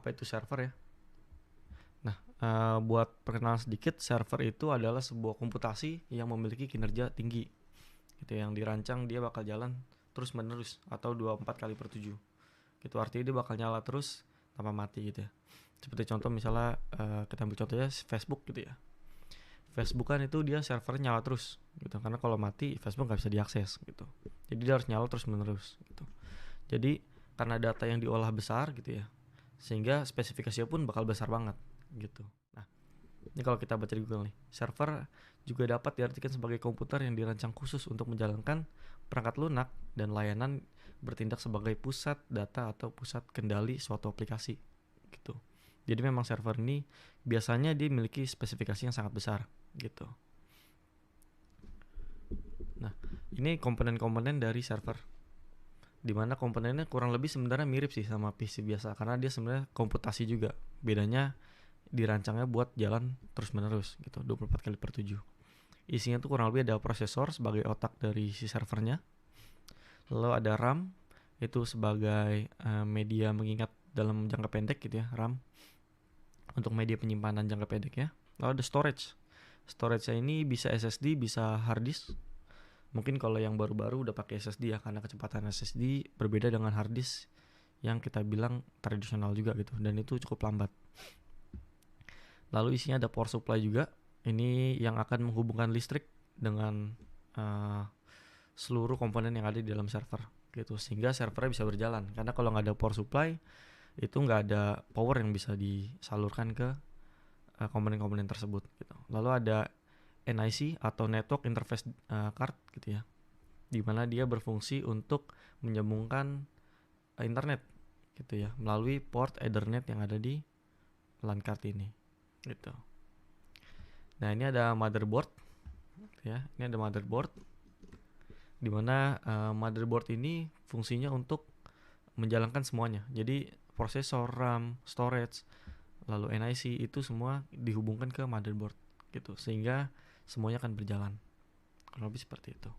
apa itu server ya. Nah, buat perkenalan sedikit, server itu adalah sebuah komputasi yang memiliki kinerja tinggi gitu, yang dirancang dia bakal jalan terus menerus atau 24/7 gitu. Artinya dia bakal nyala terus tanpa mati gitu ya. Seperti contoh misalnya, kita ambil contohnya Facebook gitu ya. Facebook kan itu dia servernya nyala terus gitu, karena kalau mati Facebook nggak bisa diakses gitu. Jadi dia harus nyala terus menerus gitu. Jadi karena data yang diolah besar gitu ya, sehingga spesifikasinya pun bakal besar banget gitu. Nah, ini kalau kita baca di Google nih, server juga dapat diartikan sebagai komputer yang dirancang khusus untuk menjalankan perangkat lunak dan layanan, bertindak sebagai pusat data atau pusat kendali suatu aplikasi gitu. Jadi memang server ini biasanya dia memiliki spesifikasi yang sangat besar gitu. Nah, ini komponen-komponen dari server, dimana komponennya kurang lebih sebenarnya mirip sih sama PC biasa, karena dia sebenarnya komputasi juga. Bedanya dirancangnya buat jalan terus menerus gitu, 24/7. Isinya tuh kurang lebih ada prosesor sebagai otak dari si servernya, lalu ada RAM itu sebagai media mengingat dalam jangka pendek gitu ya, RAM untuk media penyimpanan jangka pendek ya. Lalu ada storage-nya ini bisa SSD, bisa hard disk. Mungkin kalau yang baru-baru udah pakai SSD ya, karena kecepatan SSD berbeda dengan hard disk yang kita bilang tradisional juga gitu, dan itu cukup lambat. Lalu isinya ada power supply juga, ini yang akan menghubungkan listrik dengan seluruh komponen yang ada di dalam server gitu, sehingga servernya bisa berjalan. Karena kalau nggak ada power supply, itu nggak ada power yang bisa disalurkan ke komponen-komponen tersebut gitu. Lalu ada NIC atau Network Interface Card gitu ya, dimana dia berfungsi untuk menyambungkan internet gitu ya melalui port Ethernet yang ada di LAN card ini gitu. Nah, ini ada motherboard ya, ini ada motherboard dimana motherboard ini fungsinya untuk menjalankan semuanya. Jadi prosesor, RAM, storage, lalu NIC itu semua dihubungkan ke motherboard gitu, sehingga semuanya akan berjalan. Kurang lebih seperti itu.